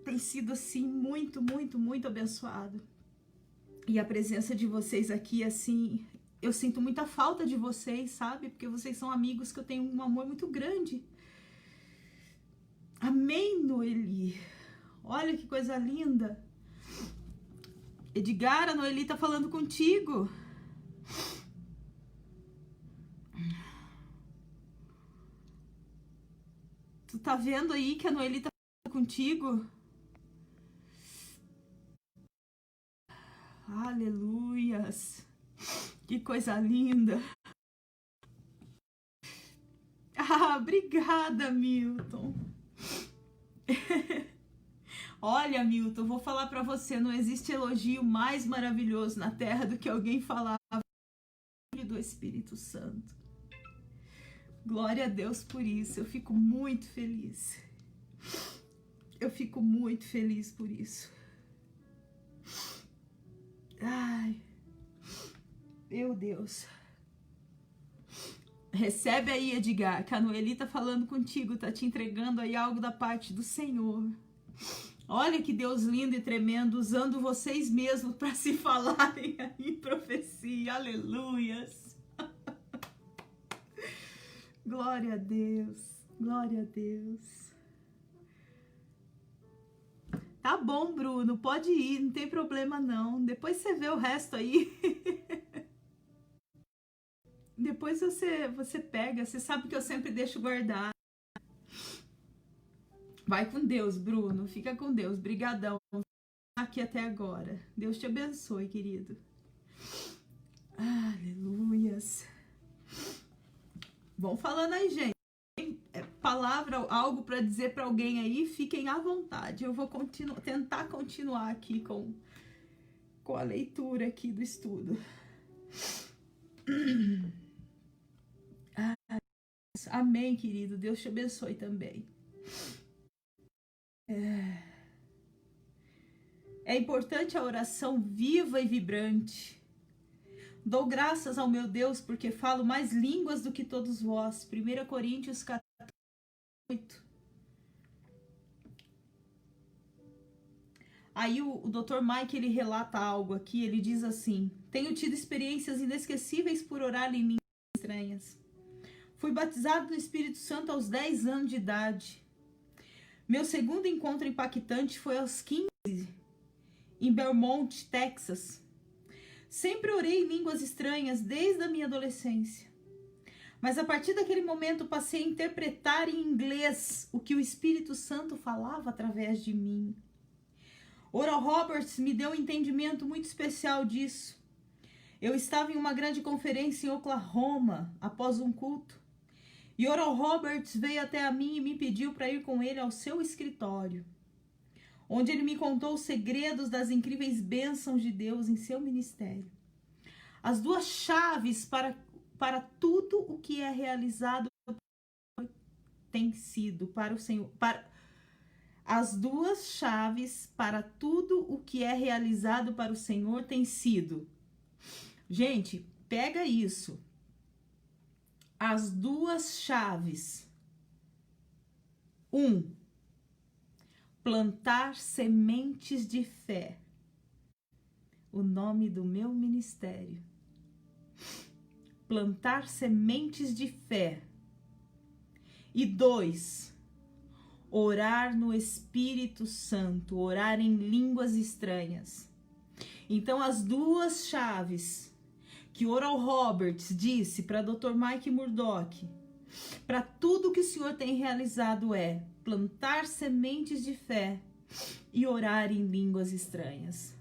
Tem sido assim muito, muito, muito abençoado. E a presença de vocês aqui, assim, eu sinto muita falta de vocês, sabe? Porque vocês são amigos que eu tenho um amor muito grande. Amém, Noeli. Olha que coisa linda. Edgar, a Noeli tá falando contigo. Tu tá vendo aí que a Noeli tá falando contigo? Aleluias. Que coisa linda. Ah, obrigada, Milton. Olha, Milton, vou falar para você, não existe elogio mais maravilhoso na terra do que alguém falar do Espírito Santo. Glória a Deus por isso, eu fico muito feliz. Eu fico muito feliz por isso. Ai, meu Deus. Recebe aí, Edgar, que a Noeli tá falando contigo, tá te entregando aí algo da parte do Senhor. Olha que Deus lindo e tremendo, usando vocês mesmos para se falarem em profecia. Aleluias. Glória a Deus. Glória a Deus. Tá bom, Bruno, pode ir, não tem problema não. Depois você vê o resto aí. Depois você pega, você sabe que eu sempre deixo guardar. Vai com Deus, Bruno, fica com Deus. Brigadão aqui até agora. Deus te abençoe, querido. Aleluias. Vão falando aí, gente. Palavra, algo para dizer para alguém aí, fiquem à vontade. Eu vou tentar continuar aqui com a leitura aqui do estudo. Amém, querido. Deus te abençoe também. É importante a oração viva e vibrante. Dou graças ao meu Deus porque falo mais línguas do que todos vós. 1 Coríntios 14:8. Aí o Dr. Mike, ele relata algo aqui, ele diz assim: tenho tido experiências inesquecíveis por orar em línguas estranhas. Fui batizado no Espírito Santo aos 10 anos de idade. Meu segundo encontro impactante foi aos 15, em Belmont, Texas. Sempre orei em línguas estranhas desde a minha adolescência. Mas a partir daquele momento passei a interpretar em inglês o que o Espírito Santo falava através de mim. Oral Roberts me deu um entendimento muito especial disso. Eu estava em uma grande conferência em Oklahoma, após um culto. E Oral Roberts veio até a mim e me pediu para ir com ele ao seu escritório, onde ele me contou os segredos das incríveis bênçãos de Deus em seu ministério. As duas chaves para tudo o que é realizado tem sido para o Senhor. As duas chaves para tudo o que é realizado para o Senhor tem sido. Gente, pega isso. As duas chaves. 1. Plantar sementes de fé. O nome do meu ministério. Plantar sementes de fé. E 2. Orar no Espírito Santo, orar em línguas estranhas. Então, as duas chaves que Oral Roberts disse para Dr. Mike Murdock, para tudo que o Senhor tem realizado, é plantar sementes de fé e orar em línguas estranhas.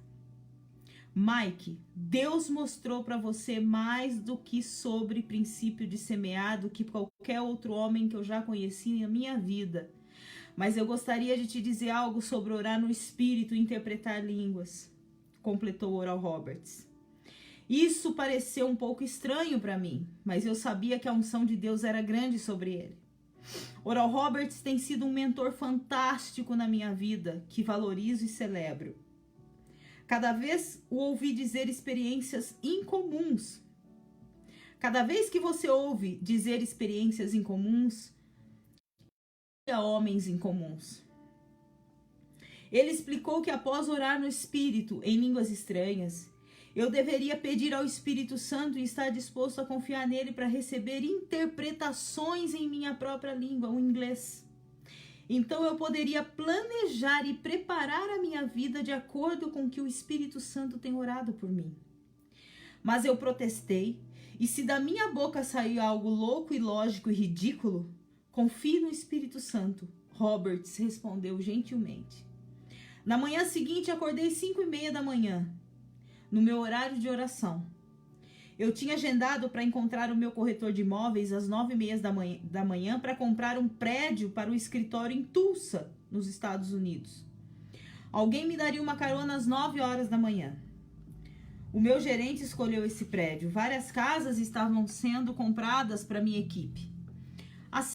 Mike, Deus mostrou para você mais do que sobre princípio de semear, do que qualquer outro homem que eu já conheci na minha vida. Mas eu gostaria de te dizer algo sobre orar no Espírito e interpretar línguas, completou Oral Roberts. Isso pareceu um pouco estranho para mim, mas eu sabia que a unção de Deus era grande sobre ele. Oral Roberts tem sido um mentor fantástico na minha vida, que valorizo e celebro. Cada vez o ouvi dizer experiências incomuns. Cada vez que você ouve dizer experiências incomuns, homens incomuns. Ele explicou que após orar no Espírito em línguas estranhas, eu deveria pedir ao Espírito Santo e estar disposto a confiar nele para receber interpretações em minha própria língua, o inglês. Então eu poderia planejar e preparar a minha vida de acordo com o que o Espírito Santo tem orado por mim. Mas eu protestei, e se da minha boca sair algo louco, ilógico e ridículo, confie no Espírito Santo, Roberts respondeu gentilmente. Na manhã seguinte, acordei 5:30 da manhã, no meu horário de oração. Eu tinha agendado para encontrar o meu corretor de imóveis às 9:30 da manhã para comprar um prédio para o escritório em Tulsa, nos Estados Unidos. Alguém me daria uma carona às 9 horas da manhã. O meu gerente escolheu esse prédio. Várias casas estavam sendo compradas para minha equipe. Assim,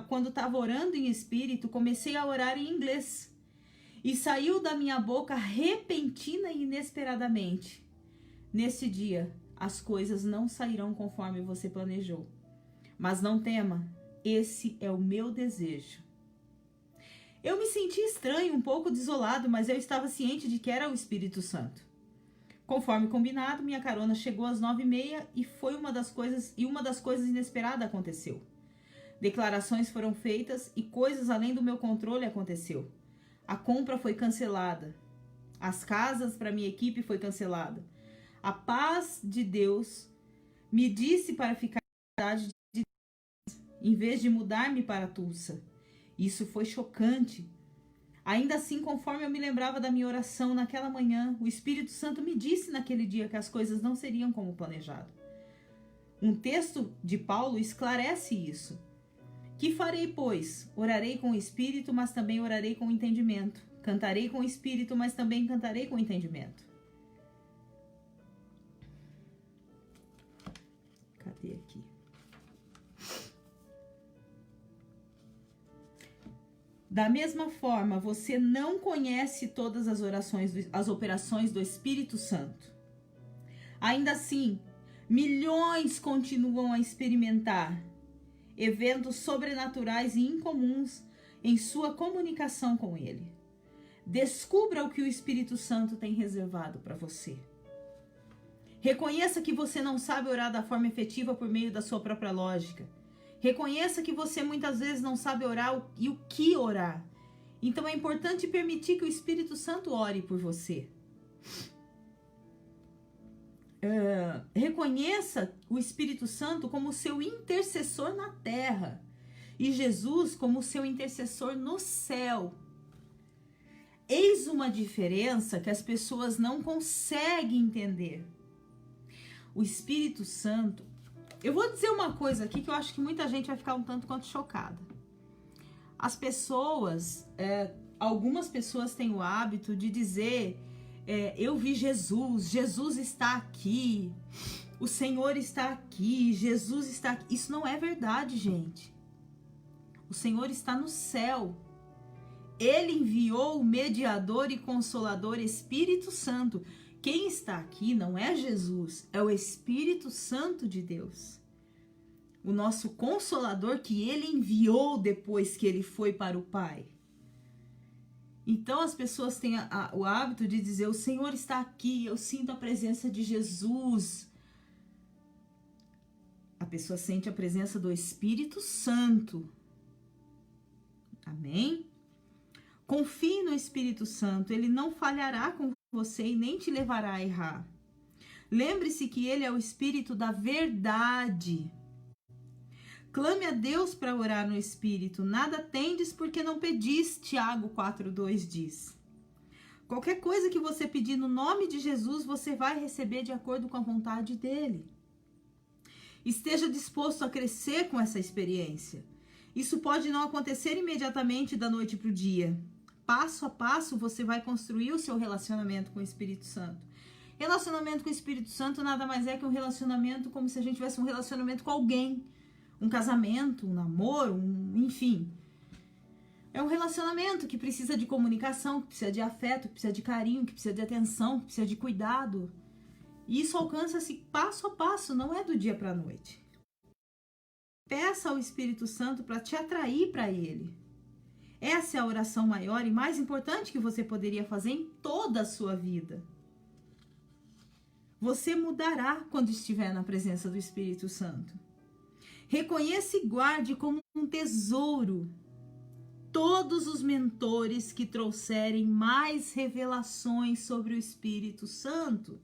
quando estava orando em espírito, comecei a orar em inglês. E saiu da minha boca repentina e inesperadamente: nesse dia, as coisas não sairão conforme você planejou. Mas não tema, esse é o meu desejo. Eu me senti estranho, um pouco desolado, mas eu estava ciente de que era o Espírito Santo. Conforme combinado, minha carona chegou às 9:30 e uma das coisas inesperadas aconteceu. Declarações foram feitas e coisas além do meu controle aconteceu. A compra foi cancelada. As casas para minha equipe foi cancelada. A paz de Deus me disse para ficar na cidade de Deus, em vez de mudar-me para Tulsa. Isso foi chocante. Ainda assim, conforme eu me lembrava da minha oração naquela manhã, o Espírito Santo me disse naquele dia que as coisas não seriam como planejado. Um texto de Paulo esclarece isso. Que farei, pois? Orarei com o Espírito, mas também orarei com o entendimento. Cantarei com o Espírito, mas também cantarei com o entendimento. Cadê aqui? Da mesma forma, você não conhece todas as operações do Espírito Santo. Ainda assim, milhões continuam a experimentar eventos sobrenaturais e incomuns em sua comunicação com Ele. Descubra o que o Espírito Santo tem reservado para você. Reconheça que você não sabe orar da forma efetiva por meio da sua própria lógica. Reconheça que você muitas vezes não sabe orar e o que orar. Então é importante permitir que o Espírito Santo ore por você. Reconheça o Espírito Santo como seu intercessor na terra e Jesus como seu intercessor no céu. Eis uma diferença que as pessoas não conseguem entender. O Espírito Santo... Eu vou dizer uma coisa aqui que eu acho que muita gente vai ficar um tanto quanto chocada. As pessoas, algumas pessoas têm o hábito de dizer... eu vi Jesus, Jesus está aqui, o Senhor está aqui, Jesus está aqui. Isso não é verdade, gente. O Senhor está no céu. Ele enviou o mediador e consolador Espírito Santo. Quem está aqui não é Jesus, é o Espírito Santo de Deus. O nosso consolador que ele enviou depois que ele foi para o Pai. Então as pessoas têm o hábito de dizer, o Senhor está aqui, eu sinto a presença de Jesus. A pessoa sente a presença do Espírito Santo. Amém? Confie no Espírito Santo, ele não falhará com você e nem te levará a errar. Lembre-se que ele é o Espírito da verdade. Clame a Deus para orar no Espírito. Nada tendes porque não pedis, Tiago 4:2 diz. Qualquer coisa que você pedir no nome de Jesus, você vai receber de acordo com a vontade dele. Esteja disposto a crescer com essa experiência. Isso pode não acontecer imediatamente da noite para o dia. Passo a passo, você vai construir o seu relacionamento com o Espírito Santo. Relacionamento com o Espírito Santo nada mais é que um relacionamento como se a gente tivesse um relacionamento com alguém. Um casamento, um namoro, enfim. É um relacionamento que precisa de comunicação, que precisa de afeto, que precisa de carinho, que precisa de atenção, que precisa de cuidado. E isso alcança-se passo a passo, não é do dia para a noite. Peça ao Espírito Santo para te atrair para Ele. Essa é a oração maior e mais importante que você poderia fazer em toda a sua vida. Você mudará quando estiver na presença do Espírito Santo. Reconheça e guarde como um tesouro todos os mentores que trouxerem mais revelações sobre o Espírito Santo.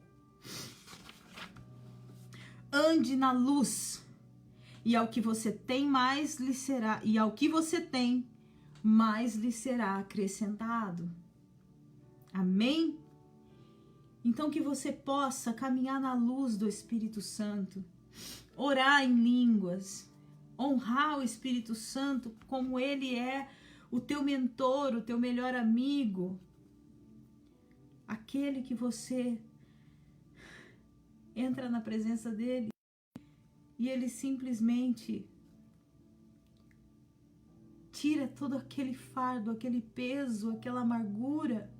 Ande na luz, e ao que você tem mais lhe será, e ao que você tem mais lhe será acrescentado. Amém? Então que você possa caminhar na luz do Espírito Santo, orar em línguas, honrar o Espírito Santo como ele é o teu mentor, o teu melhor amigo, aquele que você entra na presença dele e ele simplesmente tira todo aquele fardo, aquele peso, aquela amargura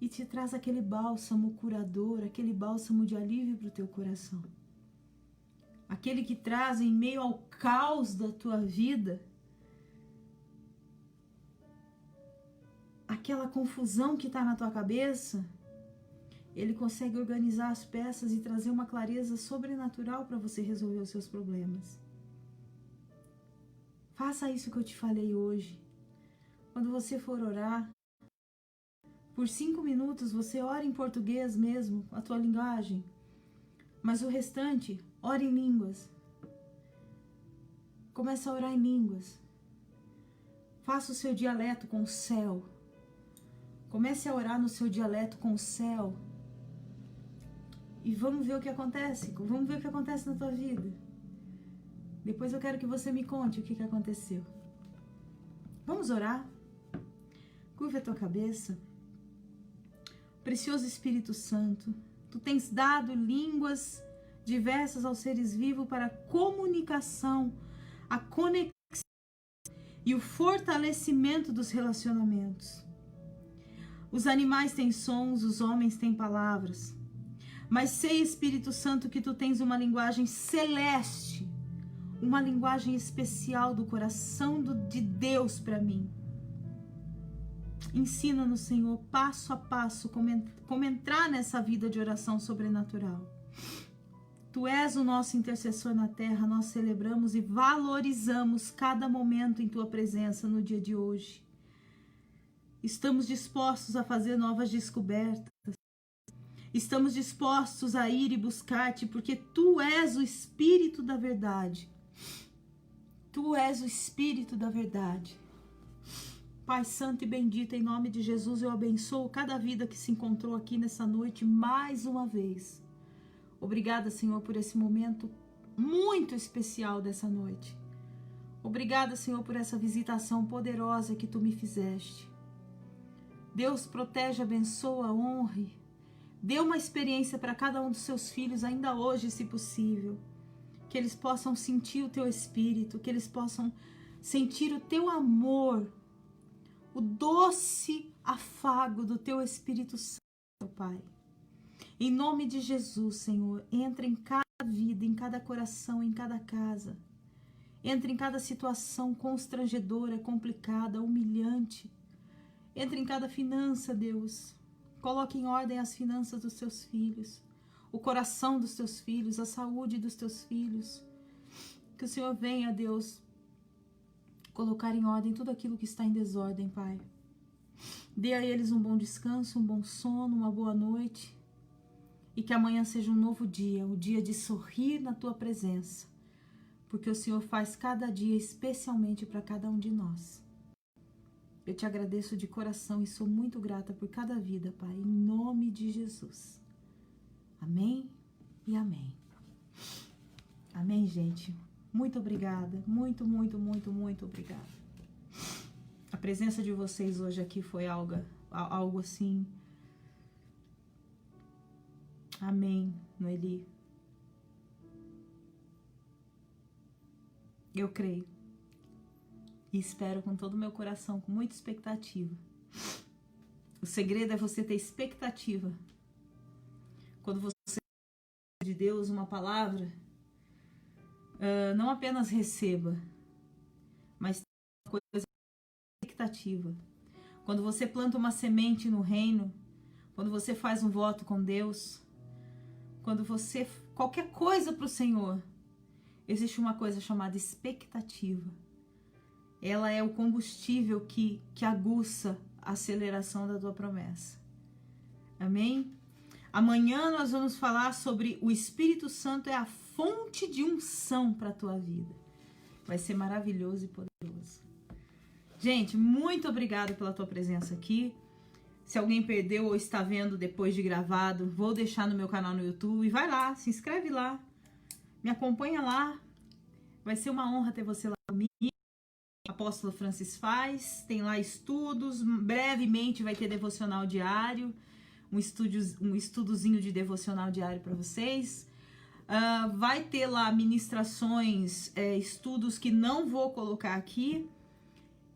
e te traz aquele bálsamo curador, aquele bálsamo de alívio para o teu coração. Aquele que traz em meio ao caos da tua vida, aquela confusão que está na tua cabeça, ele consegue organizar as peças e trazer uma clareza sobrenatural para você resolver os seus problemas. Faça isso que eu te falei hoje. Quando você for orar, por 5 minutos você ora em português mesmo, a tua linguagem, mas o restante, ora em línguas. Comece a orar em línguas. Faça o seu dialeto com o céu. Comece a orar no seu dialeto com o céu. E vamos ver o que acontece. Vamos ver o que acontece na tua vida. Depois eu quero que você me conte o que aconteceu. Vamos orar? Curva a tua cabeça. Precioso Espírito Santo, tu tens dado línguas diversas aos seres vivos para a comunicação, a conexão e o fortalecimento dos relacionamentos. Os animais têm sons, os homens têm palavras. Mas sei, Espírito Santo, que tu tens uma linguagem celeste, uma linguagem especial do coração de Deus para mim. Ensina-nos, Senhor, passo a passo, como entrar nessa vida de oração sobrenatural. Tu és o nosso intercessor na terra, nós celebramos e valorizamos cada momento em tua presença no dia de hoje. Estamos dispostos a fazer novas descobertas. Estamos dispostos a ir e buscar-te, porque tu és o Espírito da verdade. Tu és o Espírito da verdade. Pai santo e bendito, em nome de Jesus, eu abençoo cada vida que se encontrou aqui nessa noite mais uma vez. Obrigada, Senhor, por esse momento muito especial dessa noite. Obrigada, Senhor, por essa visitação poderosa que tu me fizeste. Deus, protege, abençoa, honre. Dê uma experiência para cada um dos seus filhos ainda hoje, se possível. Que eles possam sentir o teu Espírito, que eles possam sentir o teu amor, o doce afago do teu Espírito Santo, Pai. Em nome de Jesus, Senhor, entra em cada vida, em cada coração, em cada casa. Entra em cada situação constrangedora, complicada, humilhante. Entra em cada finança, Deus. Coloque em ordem as finanças dos teus filhos, o coração dos teus filhos, a saúde dos teus filhos. Que o Senhor venha, Deus, colocar em ordem tudo aquilo que está em desordem, Pai. Dê a eles um bom descanso, um bom sono, uma boa noite. E que amanhã seja um novo dia, o dia de sorrir na tua presença. Porque o Senhor faz cada dia especialmente para cada um de nós. Eu te agradeço de coração e sou muito grata por cada vida, Pai, em nome de Jesus. Amém e amém. Amém, gente. Muito obrigada. Muito, muito, muito, muito obrigada. A presença de vocês hoje aqui foi algo assim. Amém, Noeli. Eu creio. E espero com todo o meu coração, com muita expectativa. O segredo é você ter expectativa. Quando você de Deus uma palavra, não apenas receba, mas tenha uma coisa expectativa. Quando você planta uma semente no reino, quando você faz um voto com Deus, quando você qualquer coisa para o Senhor, existe uma coisa chamada expectativa. Ela é o combustível que aguça a aceleração da tua promessa. Amém? Amanhã nós vamos falar sobre o Espírito Santo é a fonte de unção para a tua vida. Vai ser maravilhoso e poderoso. Gente, muito obrigada pela tua presença aqui. Se alguém perdeu ou está vendo depois de gravado, vou deixar no meu canal no YouTube. Vai lá, se inscreve lá. Me acompanha lá. Vai ser uma honra ter você lá comigo. Apóstolo Francis faz, tem lá estudos, brevemente vai ter devocional diário, um estudozinho de devocional diário para vocês. Vai ter lá ministrações, estudos que não vou colocar aqui,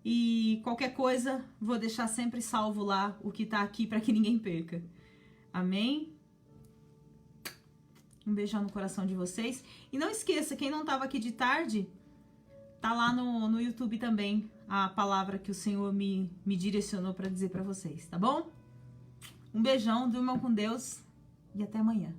e qualquer coisa vou deixar sempre salvo lá o que está aqui para que ninguém perca. Amém? Um beijão no coração de vocês. E não esqueça, quem não estava aqui de tarde, tá lá no YouTube também a palavra que o Senhor me direcionou para dizer para vocês, tá bom? Um beijão, durmam com Deus e até amanhã.